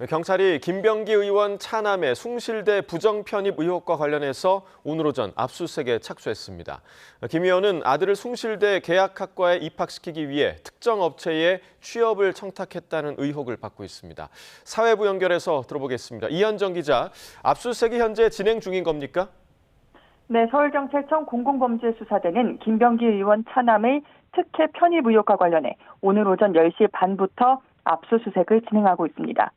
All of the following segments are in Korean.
경찰이 김병기 의원 차남의 숭실대 부정편입 의혹과 관련해서 오늘 오전 압수수색에 착수했습니다. 김 의원은 아들을 숭실대 계약학과에 입학시키기 위해 특정 업체에 취업을 청탁했다는 의혹을 받고 있습니다. 사회부 연결해서 들어보겠습니다. 이현정 기자, 압수수색이 현재 진행 중인 겁니까? 네, 서울경찰청 공공범죄수사대는 김병기 의원 차남의 특혜 편입 의혹과 관련해 오늘 오전 10시 반부터 압수수색을 진행하고 있습니다.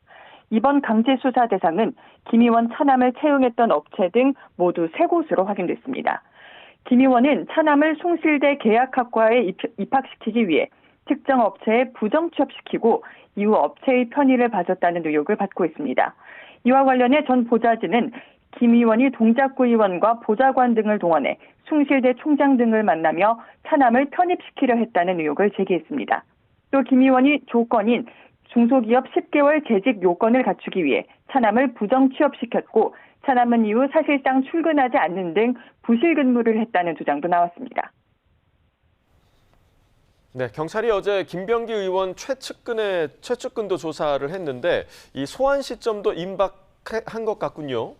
이번 강제수사 대상은 김 의원 차남을 채용했던 업체 등 모두 3곳으로 확인됐습니다. 김 의원은 차남을 숭실대 계약학과에 입학시키기 위해 특정 업체에 부정 취업시키고 이후 업체의 편의를 봐줬다는 의혹을 받고 있습니다. 이와 관련해 전 보좌진은 김 의원이 동작구 의원과 보좌관 등을 동원해 숭실대 총장 등을 만나며 차남을 편입시키려 했다는 의혹을 제기했습니다. 또 김 의원이 조건인 중소기업 10개월 재직 요건을 갖추기 위해 차남을 부정 취업시켰고 차남은 이후 사실상 출근하지 않는 등 부실 근무를 했다는 주장도 나왔습니다. 네, 경찰이 어제 김병기 의원 최측근도 조사를 했는데 이 소환 시점도 임박한 것 같군요.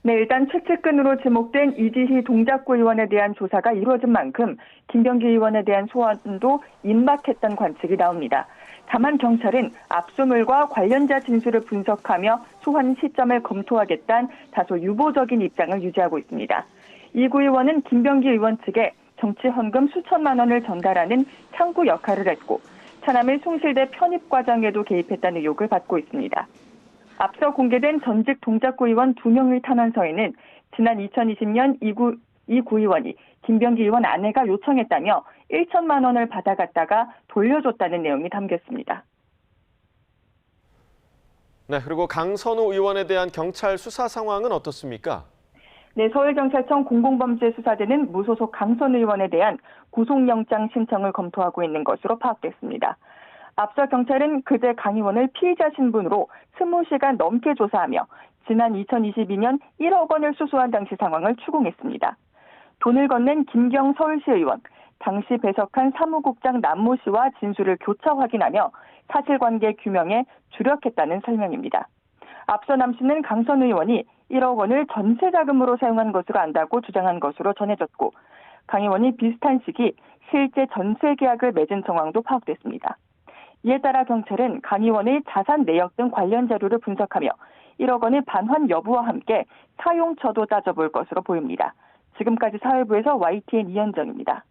네, 일단 최측근으로 지목된 이지희 동작구 의원에 대한 조사가 이루어진 만큼 김병기 의원에 대한 소환도 임박했던 관측이 나옵니다. 다만 경찰은 압수물과 관련자 진술을 분석하며 소환 시점을 검토하겠다는 다소 유보적인 입장을 유지하고 있습니다. 이 구 의원은 김병기 의원 측에 정치 헌금 수천만 원을 전달하는 창구 역할을 했고 차남의 숭실대 편입 과정에도 개입했다는 의혹을 받고 있습니다. 앞서 공개된 전직 동작구 의원 2명의 탄원서에는 지난 2020년 이 구 의원이 김병기 의원 아내가 요청했다며 1천만 원을 받아갔다가 돌려줬다는 내용이 담겼습니다. 네, 그리고 강선우 의원에 대한 경찰 수사 상황은 어떻습니까? 네, 서울경찰청 공공범죄수사대는 무소속 강선우 의원에 대한 구속영장 신청을 검토하고 있는 것으로 파악됐습니다. 앞서 경찰은 그제 강 의원을 피의자 신분으로 20시간 넘게 조사하며 지난 2022년 1억 원을 수수한 당시 상황을 추궁했습니다. 돈을 건넨 김경 서울시 의원, 당시 배석한 사무국장 남모 씨와 진술을 교차 확인하며 사실관계 규명에 주력했다는 설명입니다. 앞서 남 씨는 강선 의원이 1억 원을 전세자금으로 사용한 것으로 안다고 주장한 것으로 전해졌고 강 의원이 비슷한 시기 실제 전세 계약을 맺은 정황도 파악됐습니다. 이에 따라 경찰은 강 의원의 자산 내역 등 관련 자료를 분석하며 1억 원의 반환 여부와 함께 사용처도 따져볼 것으로 보입니다. 지금까지 사회부에서 YTN 이현정입니다.